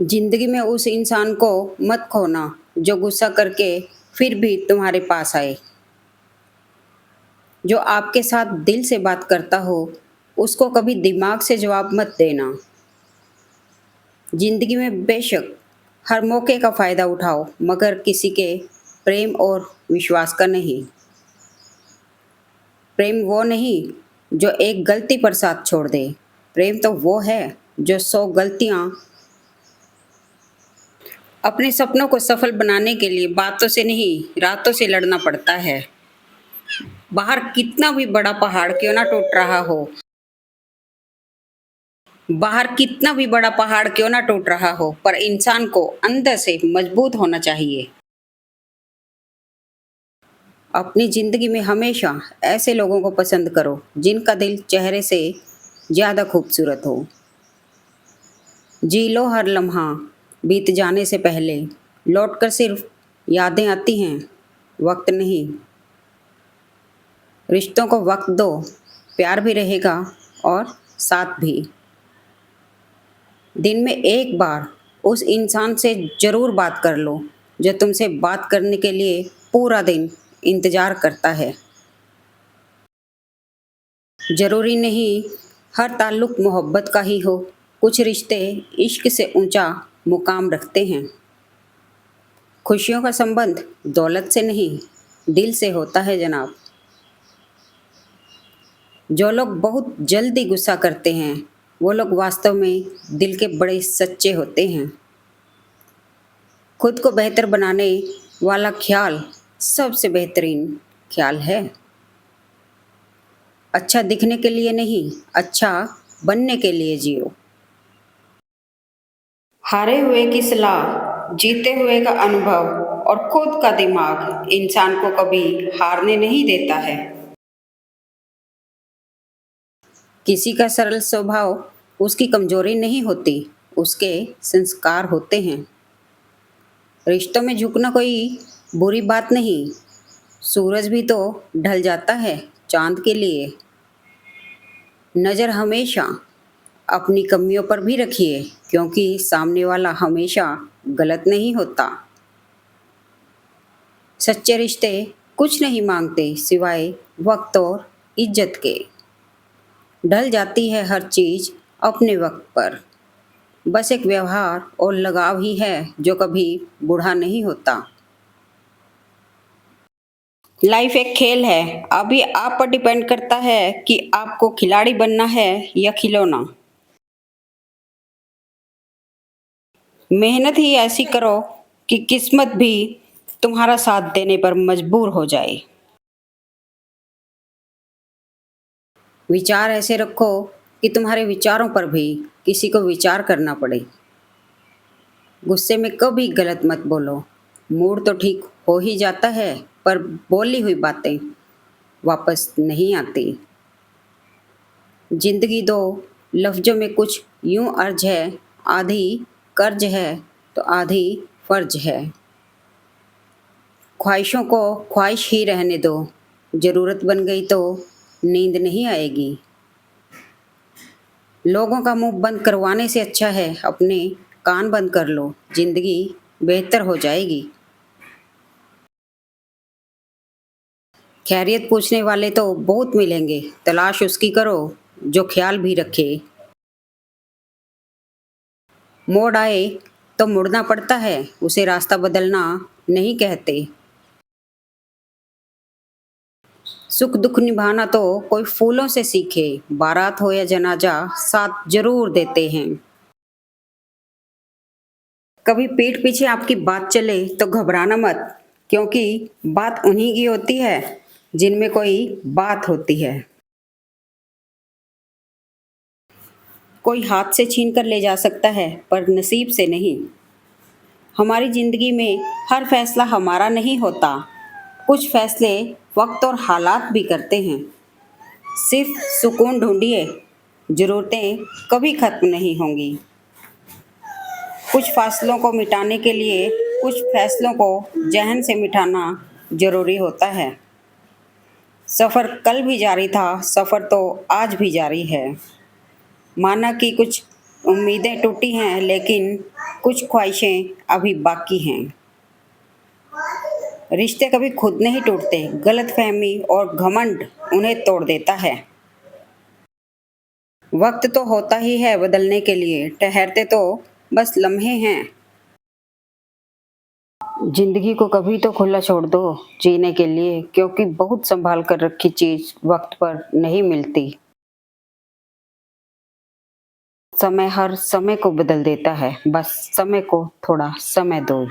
जिंदगी में उस इंसान को मत खोना जो गुस्सा करके फिर भी तुम्हारे पास आए। जो आपके साथ दिल से बात करता हो, उसको कभी दिमाग से जवाब मत देना। जिंदगी में बेशक हर मौके का फ़ायदा उठाओ, मगर किसी के प्रेम और विश्वास का नहीं। प्रेम वो नहीं जो एक गलती पर साथ छोड़ दे। प्रेम तो वो है जो 100 गलतियाँ अपने सपनों को सफल बनाने के लिए बातों से नहीं, रातों से लड़ना पड़ता है। बाहर कितना भी बड़ा पहाड़ क्यों ना टूट रहा हो, बाहर कितना भी बड़ा पहाड़ क्यों ना टूट रहा हो, पर इंसान को अंदर से मजबूत होना चाहिए। अपनी ज़िंदगी में हमेशा ऐसे लोगों को पसंद करो जिनका दिल चेहरे से ज़्यादा खूबसूरत हो। जी लो हर लम्हा, बीत जाने से पहले लौट कर सिर्फ यादें आती हैं, वक्त नहीं। रिश्तों को वक्त दो, प्यार भी रहेगा और साथ भी। दिन में एक बार उस इंसान से ज़रूर बात कर लो जो तुमसे बात करने के लिए पूरा दिन इंतज़ार करता है। ज़रूरी नहीं हर ताल्लुक़ मोहब्बत का ही हो, कुछ रिश्ते इश्क से ऊंचा मुकाम रखते हैं। खुशियों का संबंध दौलत से नहीं, दिल से होता है जनाब। जो लोग बहुत जल्दी गुस्सा करते हैं, वो लोग वास्तव में दिल के बड़े सच्चे होते हैं। खुद को बेहतर बनाने वाला ख्याल सबसे बेहतरीन ख्याल है। अच्छा दिखने के लिए नहीं, अच्छा बनने के लिए जियो। हारे हुए की सलाह, जीते हुए का अनुभव और खुद का दिमाग इंसान को कभी हारने नहीं देता है। किसी का सरल स्वभाव उसकी कमजोरी नहीं होती, उसके संस्कार होते हैं। रिश्तों में झुकना कोई बुरी बात नहीं, सूरज भी तो ढल जाता है चांद के लिए। नज़र हमेशा अपनी कमियों पर भी रखिए, क्योंकि सामने वाला हमेशा गलत नहीं होता। सच्चे रिश्ते कुछ नहीं मांगते सिवाय वक्त और इज्जत के। ढल जाती है हर चीज़ अपने वक्त पर, बस एक व्यवहार और लगाव ही है जो कभी बूढ़ा नहीं होता। लाइफ एक खेल है, अभी आप पर डिपेंड करता है कि आपको खिलाड़ी बनना है या खिलौना। मेहनत ही ऐसी करो कि किस्मत भी तुम्हारा साथ देने पर मजबूर हो जाए। विचार ऐसे रखो कि तुम्हारे विचारों पर भी किसी को विचार करना पड़े। गुस्से में कभी गलत मत बोलो। मूड तो ठीक हो ही जाता है, पर बोली हुई बातें वापस नहीं आती। जिंदगी दो लफ्जों में कुछ यूं अर्ज है, आधी कर्ज है तो आधी फर्ज है। ख्वाहिशों को ख्वाहिश ही रहने दो, ज़रूरत बन गई तो नींद नहीं आएगी। लोगों का मुंह बंद करवाने से अच्छा है अपने कान बंद कर लो, जिंदगी बेहतर हो जाएगी। खैरियत पूछने वाले तो बहुत मिलेंगे, तलाश उसकी करो जो ख्याल भी रखे। मोड़ आए तो मुड़ना पड़ता है, उसे रास्ता बदलना नहीं कहते। सुख दुख निभाना तो कोई फूलों से सीखे, बारात हो या जनाजा साथ जरूर देते हैं। कभी पीठ पीछे आपकी बात चले तो घबराना मत, क्योंकि बात उन्हीं की होती है जिनमें कोई बात होती है। कोई हाथ से छीन कर ले जा सकता है, पर नसीब से नहीं। हमारी ज़िंदगी में हर फैसला हमारा नहीं होता, कुछ फैसले वक्त और हालात भी करते हैं। सिर्फ सुकून ढूंढिए, ज़रूरतें कभी ख़त्म नहीं होंगी। कुछ फासलों को मिटाने के लिए कुछ फैसलों को जहन से मिटाना ज़रूरी होता है। सफ़र कल भी जारी था, सफ़र तो आज भी जारी है। माना कि कुछ उम्मीदें टूटी हैं, लेकिन कुछ ख्वाहिशें अभी बाकी हैं। रिश्ते कभी खुद नहीं टूटते, गलतफहमी और घमंड उन्हें तोड़ देता है। वक्त तो होता ही है बदलने के लिए, ठहरते तो बस लम्हे हैं। जिंदगी को कभी तो खुला छोड़ दो जीने के लिए, क्योंकि बहुत संभाल कर रखी चीज वक्त पर नहीं मिलती। समय हर समय को बदल देता है, बस समय को थोड़ा समय दो।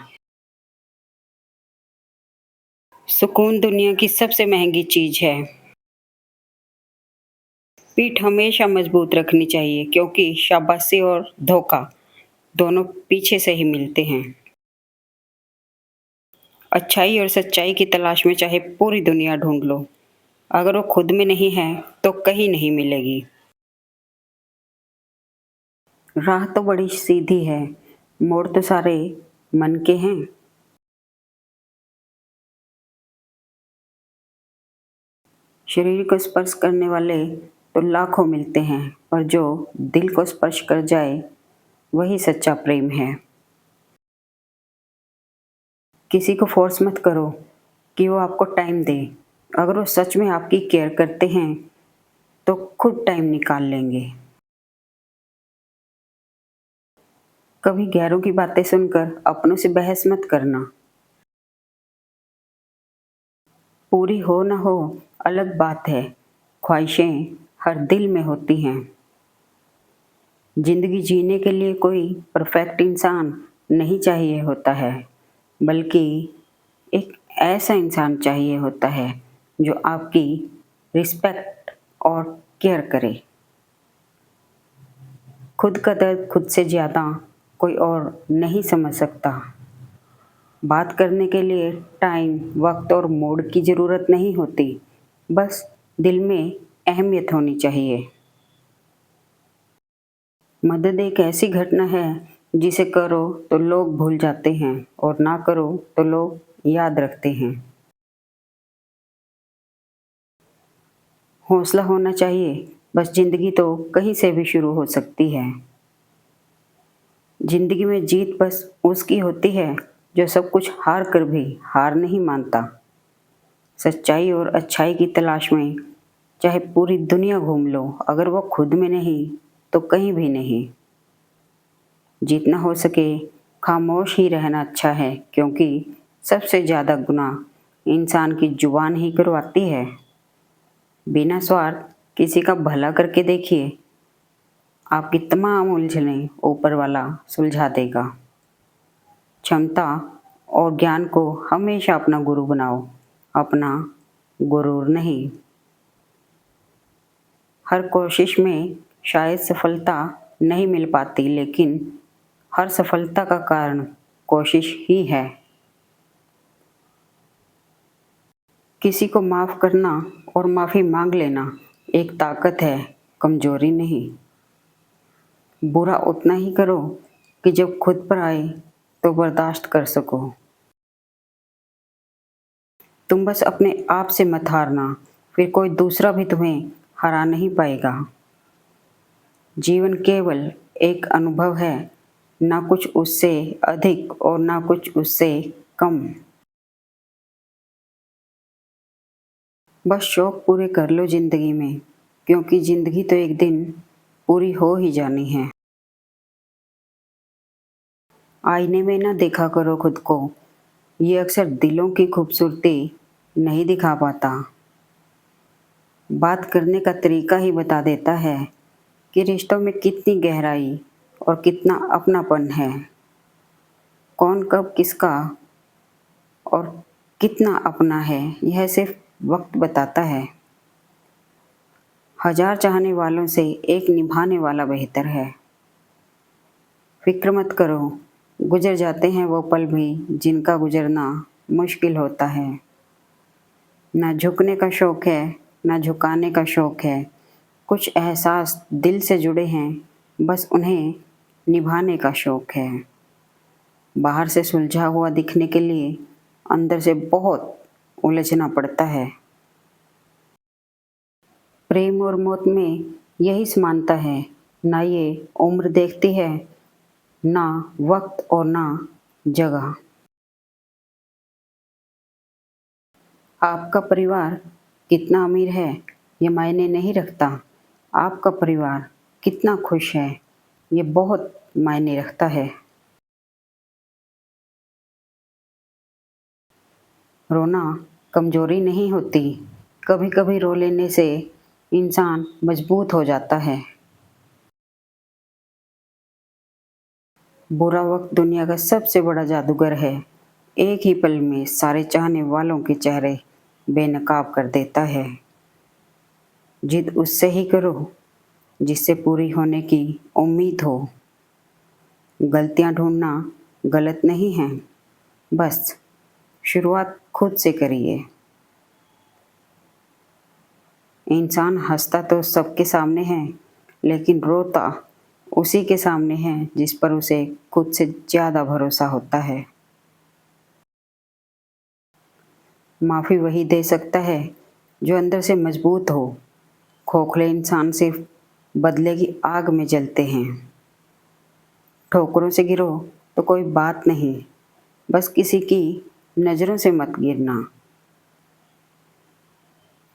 सुकून दुनिया की सबसे महंगी चीज है। पीठ हमेशा मजबूत रखनी चाहिए, क्योंकि शाबाशी और धोखा दोनों पीछे से ही मिलते हैं। अच्छाई और सच्चाई की तलाश में चाहे पूरी दुनिया ढूंढ लो, अगर वो खुद में नहीं है तो कहीं नहीं मिलेगी। राह तो बड़ी सीधी है, मोड़ तो सारे मन के हैं। शरीर को स्पर्श करने वाले तो लाखों मिलते हैं, पर जो दिल को स्पर्श कर जाए वही सच्चा प्रेम है। किसी को फोर्स मत करो कि वो आपको टाइम दे। अगर वो सच में आपकी केयर करते हैं तो खुद टाइम निकाल लेंगे। कभी गैरों की बातें सुनकर अपनों से बहस मत करना। पूरी हो ना हो अलग बात है, ख्वाहिशें हर दिल में होती हैं। जिंदगी जीने के लिए कोई परफेक्ट इंसान नहीं चाहिए होता है, बल्कि एक ऐसा इंसान चाहिए होता है जो आपकी रिस्पेक्ट और केयर करे। खुद का दर्द खुद से ज़्यादा कोई और नहीं समझ सकता। बात करने के लिए टाइम, वक्त और मूड की ज़रूरत नहीं होती, बस दिल में अहमियत होनी चाहिए। मदद एक ऐसी घटना है जिसे करो तो लोग भूल जाते हैं और ना करो तो लोग याद रखते हैं। हौसला होना चाहिए, बस ज़िंदगी तो कहीं से भी शुरू हो सकती है। ज़िंदगी में जीत बस उसकी होती है जो सब कुछ हार कर भी हार नहीं मानता। सच्चाई और अच्छाई की तलाश में चाहे पूरी दुनिया घूम लो, अगर वो खुद में नहीं तो कहीं भी नहीं। जितना हो सके खामोश ही रहना अच्छा है, क्योंकि सबसे ज़्यादा गुनाह इंसान की जुबान ही करवाती है। बिना स्वार्थ किसी का भला करके देखिए, आपकी तमाम उलझनें ऊपर वाला सुलझा देगा। क्षमता और ज्ञान को हमेशा अपना गुरु बनाओ, अपना गुरूर नहीं। हर कोशिश में शायद सफलता नहीं मिल पाती, लेकिन हर सफलता का कारण कोशिश ही है। किसी को माफ़ करना और माफ़ी मांग लेना एक ताकत है, कमजोरी नहीं। बुरा उतना ही करो कि जब खुद पर आए तो बर्दाश्त कर सको। तुम बस अपने आप से मत हारना, फिर कोई दूसरा भी तुम्हें हरा नहीं पाएगा। जीवन केवल एक अनुभव है, ना कुछ उससे अधिक और ना कुछ उससे कम। बस शौक पूरे कर लो जिंदगी में, क्योंकि जिंदगी तो एक दिन पूरी हो ही जानी है। आईने में ना देखा करो खुद को, ये अक्सर दिलों की खूबसूरती नहीं दिखा पाता। बात करने का तरीका ही बता देता है कि रिश्तों में कितनी गहराई और कितना अपनापन है। कौन कब किसका और कितना अपना है, यह सिर्फ वक्त बताता है। हजार चाहने वालों से एक निभाने वाला बेहतर है। फिक्र मत करो, गुजर जाते हैं वो पल भी जिनका गुजरना मुश्किल होता है। ना झुकने का शौक़ है, ना झुकाने का शौक़ है। कुछ एहसास दिल से जुड़े हैं, बस उन्हें निभाने का शौक़ है। बाहर से सुलझा हुआ दिखने के लिए अंदर से बहुत उलझना पड़ता है। प्रेम और मौत में यही समानता है, ना ये उम्र देखती है ना वक्त और ना जगह। आपका परिवार कितना अमीर है ये मायने नहीं रखता, आपका परिवार कितना खुश है ये बहुत मायने रखता है। रोना कमजोरी नहीं होती, कभी कभी रो लेने से इंसान मजबूत हो जाता है। बुरा वक्त दुनिया का सबसे बड़ा जादूगर है, एक ही पल में सारे चाहने वालों के चेहरे बेनकाब कर देता है। जिद उससे ही करो जिससे पूरी होने की उम्मीद हो। गलतियां ढूंढना गलत नहीं है, बस शुरुआत खुद से करिए। इंसान हंसता तो सबके सामने है, लेकिन रोता उसी के सामने है जिस पर उसे खुद से ज़्यादा भरोसा होता है। माफ़ी वही दे सकता है जो अंदर से मजबूत हो। खोखले इंसान सिर्फ बदले की आग में जलते हैं। ठोकरों से गिरो तो कोई बात नहीं, बस किसी की नज़रों से मत गिरना।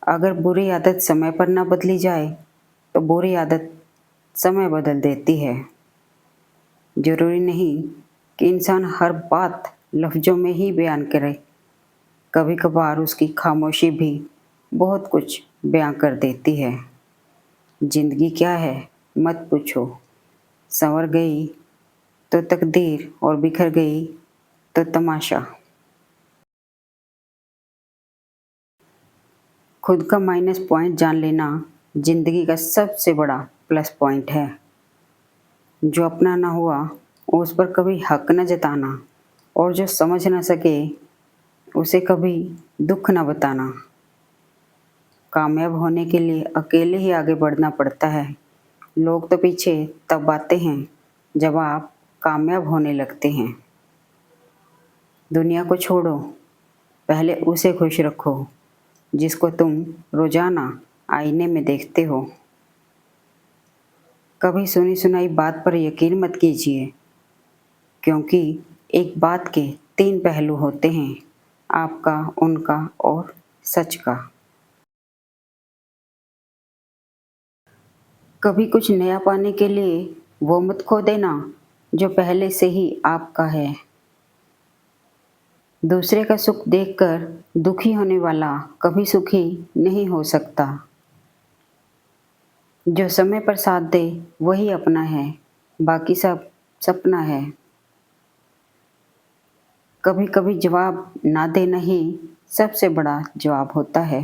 अगर बुरी आदत समय पर ना बदली जाए तो बुरी आदत समय बदल देती है। ज़रूरी नहीं कि इंसान हर बात लफ्ज़ों में ही बयान करे, कभी कभार उसकी खामोशी भी बहुत कुछ बयां कर देती है। जिंदगी क्या है मत पूछो, संवर गई तो तकदीर और बिखर गई तो तमाशा। खुद का माइनस पॉइंट जान लेना जिंदगी का सबसे बड़ा प्लस पॉइंट है। जो अपना ना हुआ उस पर कभी हक न जताना, और जो समझ ना सके उसे कभी दुख न बताना। कामयाब होने के लिए अकेले ही आगे बढ़ना पड़ता है। लोग तो पीछे तब आते हैं जब आप कामयाब होने लगते हैं। दुनिया को छोड़ो, पहले उसे खुश रखो जिसको तुम रोजाना आईने में देखते हो। कभी सुनी सुनाई बात पर यकीन मत कीजिए, क्योंकि एक बात के 3 पहलू होते हैं, आपका, उनका और सच का। कभी कुछ नया पाने के लिए वो मत खो देना जो पहले से ही आपका है। दूसरे का सुख देखकर दुखी होने वाला कभी सुखी नहीं हो सकता। जो समय पर साथ दे वही अपना है, बाकी सब सपना है। कभी कभी जवाब ना देना ही सबसे बड़ा जवाब होता है।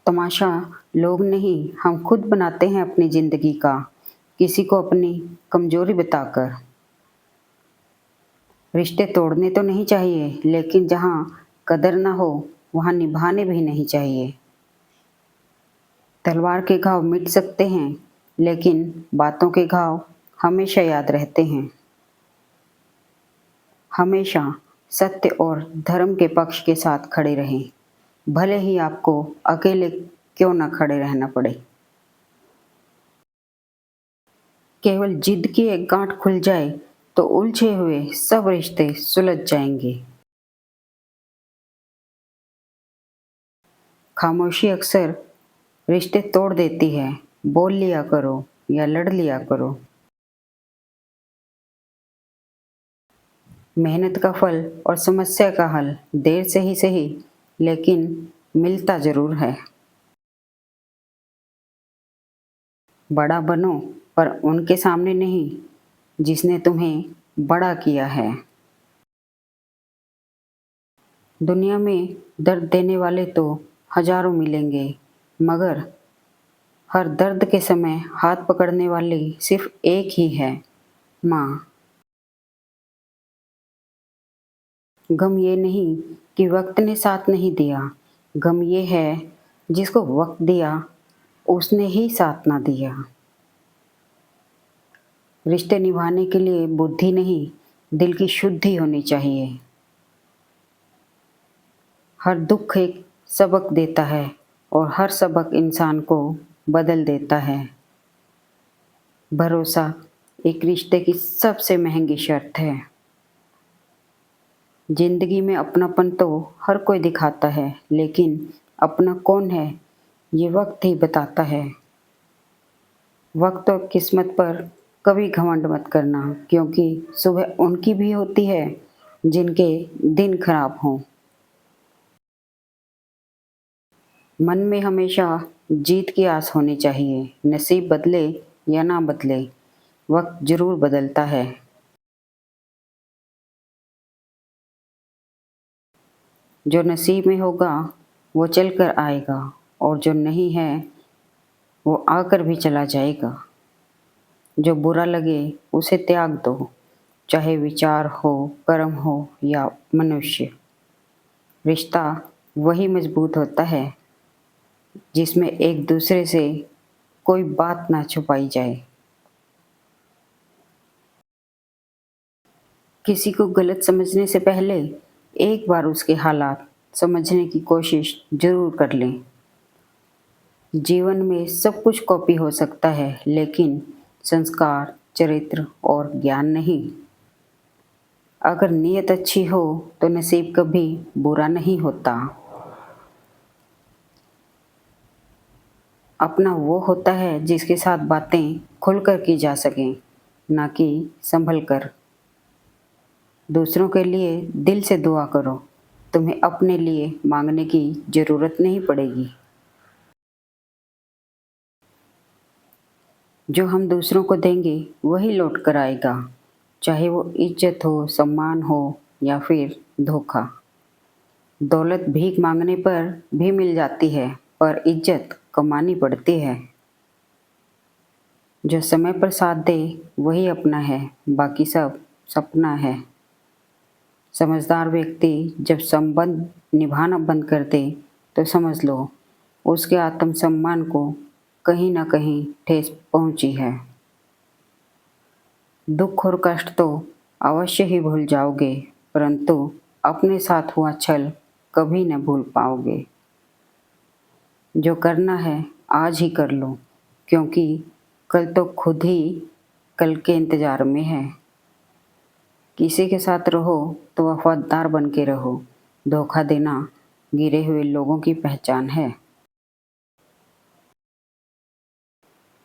तमाशा लोग नहीं, हम खुद बनाते हैं अपनी ज़िंदगी का, किसी को अपनी कमज़ोरी बताकर। रिश्ते तोड़ने तो नहीं चाहिए, लेकिन जहाँ कदर ना हो वहाँ निभाने भी नहीं चाहिए। तलवार के घाव मिट सकते हैं, लेकिन बातों के घाव हमेशा याद रहते हैं। हमेशा सत्य और धर्म के पक्ष के साथ खड़े रहें, भले ही आपको अकेले क्यों ना खड़े रहना पड़े। केवल जिद की एक गांठ खुल जाए तो उलझे हुए सब रिश्ते सुलझ जाएंगे। खामोशी अक्सर रिश्ते तोड़ देती है, बोल लिया करो या लड़ लिया करो। मेहनत का फल और समस्या का हल देर से ही सही, लेकिन मिलता जरूर है। बड़ा बनो, पर उनके सामने नहीं जिसने तुम्हें बड़ा किया है। दुनिया में दर्द देने वाले तो हजारों मिलेंगे, मगर हर दर्द के समय हाथ पकड़ने वाली सिर्फ एक ही है, माँ। गम ये नहीं कि वक्त ने साथ नहीं दिया, गम ये है जिसको वक्त दिया उसने ही साथ ना दिया। रिश्ते निभाने के लिए बुद्धि नहीं, दिल की शुद्धि होनी चाहिए। हर दुख एक सबक देता है और हर सबक इंसान को बदल देता है। भरोसा एक रिश्ते की सबसे महंगी शर्त है। जिंदगी में अपनापन तो हर कोई दिखाता है, लेकिन अपना कौन है ये वक्त ही बताता है। वक्त और किस्मत पर कभी घमंड मत करना, क्योंकि सुबह उनकी भी होती है जिनके दिन खराब हों। मन में हमेशा जीत की आस होनी चाहिए। नसीब बदले या ना बदले, वक्त जरूर बदलता है। जो नसीब में होगा वो चल कर आएगा, और जो नहीं है वो आकर भी चला जाएगा। जो बुरा लगे उसे त्याग दो, चाहे विचार हो, कर्म हो या मनुष्य। रिश्ता वही मजबूत होता है जिसमें एक दूसरे से कोई बात ना छुपाई जाए। किसी को गलत समझने से पहले एक बार उसके हालात समझने की कोशिश जरूर कर लें। जीवन में सब कुछ कॉपी हो सकता है, लेकिन संस्कार, चरित्र और ज्ञान नहीं। अगर नीयत अच्छी हो तो नसीब कभी बुरा नहीं होता। अपना वो होता है जिसके साथ बातें खुलकर की जा सकें, ना कि संभल कर। दूसरों के लिए दिल से दुआ करो, तुम्हें अपने लिए मांगने की ज़रूरत नहीं पड़ेगी। जो हम दूसरों को देंगे वही लौट कर आएगा, चाहे वो इज्जत हो, सम्मान हो या फिर धोखा। दौलत भीख मांगने पर भी मिल जाती है, पर इज्जत कमानी पड़ती है। जो समय पर साथ दे वही अपना है, बाकी सब सपना है। समझदार व्यक्ति जब संबंध निभाना बंद कर दे तो समझ लो उसके आत्मसम्मान को कहीं ना कहीं ठेस पहुंची है। दुख और कष्ट तो अवश्य ही भूल जाओगे, परंतु अपने साथ हुआ छल कभी न भूल पाओगे। जो करना है आज ही कर लो, क्योंकि कल तो खुद ही कल के इंतज़ार में है। किसी के साथ रहो तो वफादार बन के रहो। धोखा देना गिरे हुए लोगों की पहचान है।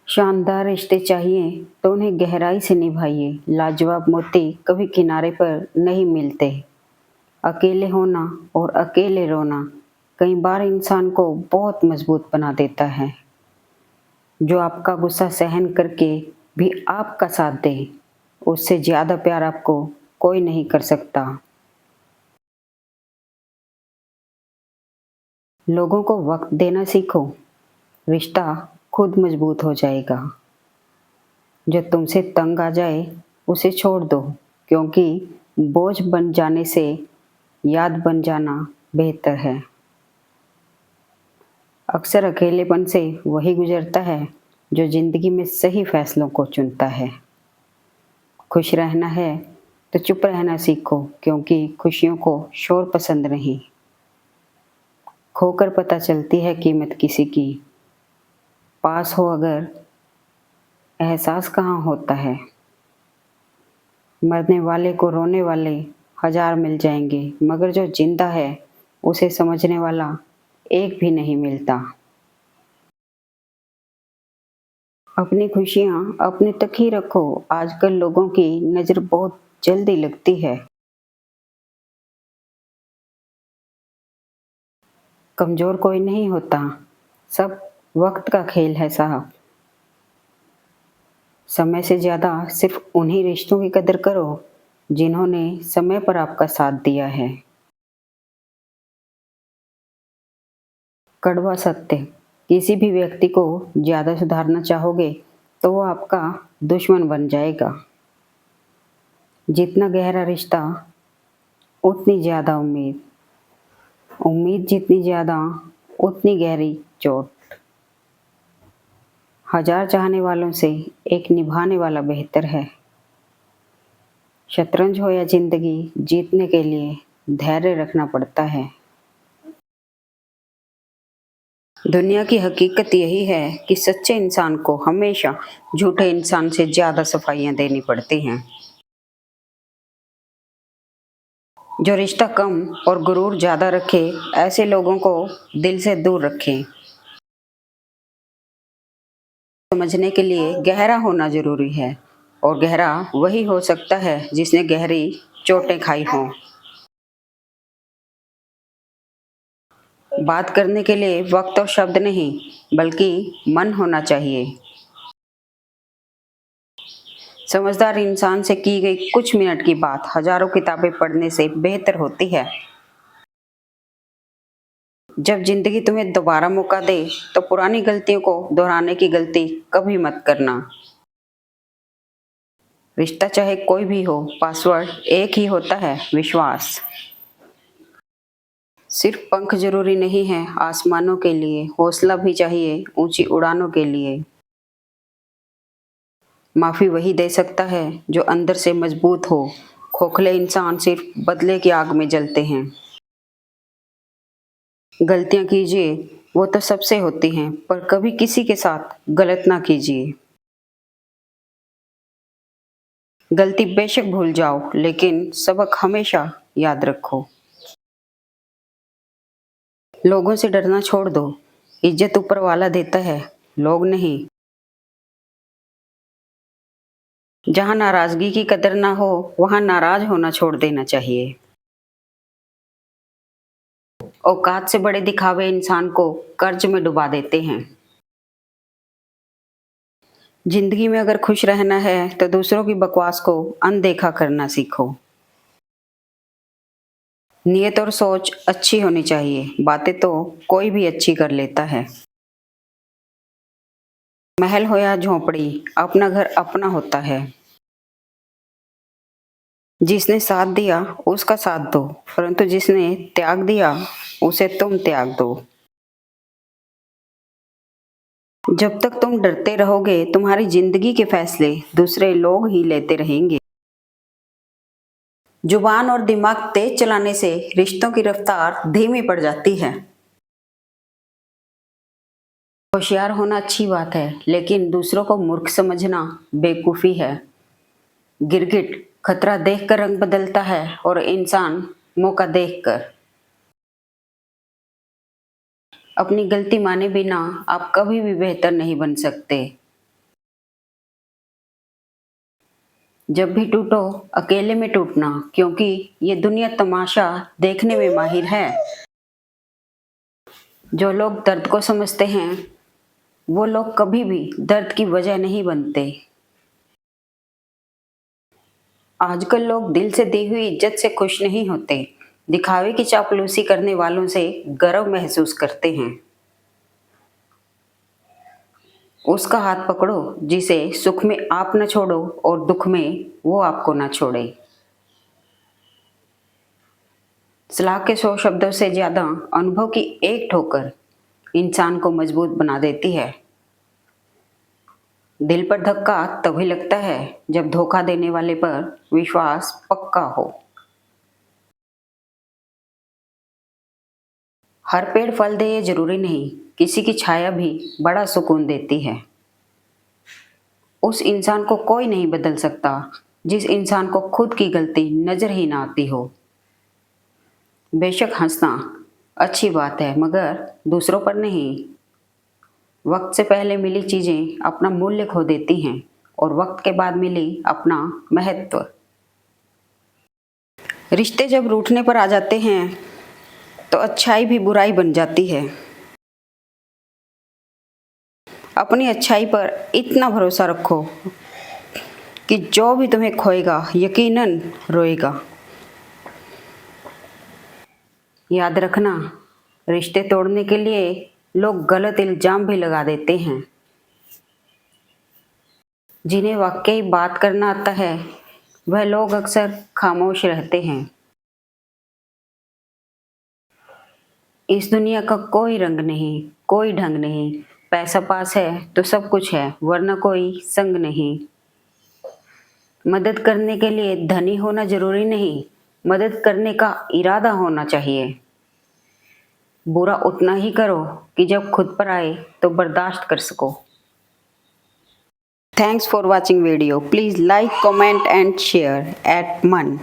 शानदार रिश्ते चाहिए तो उन्हें गहराई से निभाइए। लाजवाब मोती कभी किनारे पर नहीं मिलते। अकेले होना और अकेले रोना कई बार इंसान को बहुत मजबूत बना देता है। जो आपका गुस्सा सहन करके भी आपका साथ दे, उससे ज़्यादा प्यार आपको कोई नहीं कर सकता। लोगों को वक्त देना सीखो, रिश्ता खुद मजबूत हो जाएगा। जो तुमसे तंग आ जाए उसे छोड़ दो, क्योंकि बोझ बन जाने से याद बन जाना बेहतर है। अक्सर अकेलेपन से वही गुजरता है जो जिंदगी में सही फैसलों को चुनता है। खुश रहना है तो चुप रहना सीखो, क्योंकि खुशियों को शोर पसंद नहीं। खोकर पता चलती है कीमत किसी की, पास हो अगर एहसास कहाँ होता है। मरने वाले को रोने वाले हजार मिल जाएंगे, मगर जो जिंदा है उसे समझने वाला एक भी नहीं मिलता। अपनी खुशियाँ अपने तक ही रखो। आजकल लोगों की नज़र बहुत जल्दी लगती है। कमज़ोर कोई नहीं होता, सब वक्त का खेल है साहब। समय से ज़्यादा सिर्फ उन्हीं रिश्तों की कदर करो जिन्होंने समय पर आपका साथ दिया है। कड़वा सत्य, किसी भी व्यक्ति को ज़्यादा सुधारना चाहोगे तो वो आपका दुश्मन बन जाएगा। जितना गहरा रिश्ता उतनी ज़्यादा उम्मीद, उम्मीद जितनी ज़्यादा उतनी गहरी चोट। हजार चाहने वालों से एक निभाने वाला बेहतर है। शतरंज हो या जिंदगी, जीतने के लिए धैर्य रखना पड़ता है। दुनिया की हकीकत यही है कि सच्चे इंसान को हमेशा झूठे इंसान से ज़्यादा सफाइयाँ देनी पड़ती हैं। जो रिश्ता कम और गुरूर ज़्यादा रखे, ऐसे लोगों को दिल से दूर रखें। समझने के लिए गहरा होना ज़रूरी है और गहरा वही हो सकता है जिसने गहरी चोटें खाई हों। बात करने के लिए वक्त और शब्द नहीं, बल्कि मन होना चाहिए। समझदार इंसान से की गई कुछ मिनट की बात हजारों किताबें पढ़ने से बेहतर होती है। जब जिंदगी तुम्हें दोबारा मौका दे तो पुरानी गलतियों को दोहराने की गलती कभी मत करना। रिश्ता चाहे कोई भी हो, पासवर्ड एक ही होता है, विश्वास। सिर्फ पंख जरूरी नहीं है आसमानों के लिए, हौसला भी चाहिए ऊंची उड़ानों के लिए। माफी वही दे सकता है जो अंदर से मजबूत हो। खोखले इंसान सिर्फ बदले की आग में जलते हैं। गलतियां कीजिए, वो तो सबसे होती हैं, पर कभी किसी के साथ गलत ना कीजिए। गलती बेशक भूल जाओ, लेकिन सबक हमेशा याद रखो। लोगों से डरना छोड़ दो। इज्जत ऊपर वाला देता है, लोग नहीं। जहां नाराजगी की कदर ना हो, वहां नाराज होना छोड़ देना चाहिए। औकात से बड़े दिखावे इंसान को कर्ज में डुबा देते हैं। जिंदगी में अगर खुश रहना है तो दूसरों की बकवास को अनदेखा करना सीखो। नियत और सोच अच्छी होनी चाहिए, बातें तो कोई भी अच्छी कर लेता है। महल हो या झोपड़ी, अपना घर अपना होता है। जिसने साथ दिया उसका साथ दो, परंतु जिसने त्याग दिया उसे तुम त्याग दो। जब तक तुम डरते रहोगे, तुम्हारी जिंदगी के फैसले दूसरे लोग ही लेते रहेंगे। जुबान और दिमाग तेज चलाने से रिश्तों की रफ्तार धीमी पड़ जाती है। होशियार होना अच्छी बात है, लेकिन दूसरों को मूर्ख समझना बेवकूफी है। गिरगिट खतरा देखकर रंग बदलता है और इंसान मौका देखकर। अपनी गलती माने बिना आप कभी भी बेहतर नहीं बन सकते। जब भी टूटो, अकेले में टूटना, क्योंकि ये दुनिया तमाशा देखने में माहिर है। जो लोग दर्द को समझते हैं, वो लोग कभी भी दर्द की वजह नहीं बनते। आजकल लोग दिल से दी हुई इज्जत से खुश नहीं होते, दिखावे की चापलूसी करने वालों से गर्व महसूस करते हैं। उसका हाथ पकड़ो जिसे सुख में आप न छोड़ो और दुख में वो आपको न छोड़े। सलाह के 100 शब्दों से ज्यादा अनुभव की एक ठोकर इंसान को मजबूत बना देती है। दिल पर धक्का तभी लगता है जब धोखा देने वाले पर विश्वास पक्का हो। हर पेड़ फल दे ये जरूरी नहीं, किसी की छाया भी बड़ा सुकून देती है। उस इंसान को कोई नहीं बदल सकता जिस इंसान को खुद की गलती नजर ही ना आती हो। बेशक हंसना अच्छी बात है, मगर दूसरों पर नहीं। वक्त से पहले मिली चीजें अपना मूल्य खो देती हैं और वक्त के बाद मिली अपना महत्व। रिश्ते जब रूठने पर आ जाते हैं तो अच्छाई भी बुराई बन जाती है। अपनी अच्छाई पर इतना भरोसा रखो कि जो भी तुम्हें खोएगा यकीनन रोएगा। याद रखना, रिश्ते तोड़ने के लिए लोग गलत इल्जाम भी लगा देते हैं। जिन्हें वाकई बात करना आता है वह लोग अक्सर खामोश रहते हैं। इस दुनिया का कोई रंग नहीं, कोई ढंग नहीं। पैसा पास है तो सब कुछ है, वरना कोई संग नहीं। मदद करने के लिए धनी होना जरूरी नहीं, मदद करने का इरादा होना चाहिए। बुरा उतना ही करो कि जब खुद पर आए तो बर्दाश्त कर सको। Thanks for watching video. Please like, comment and share at Man.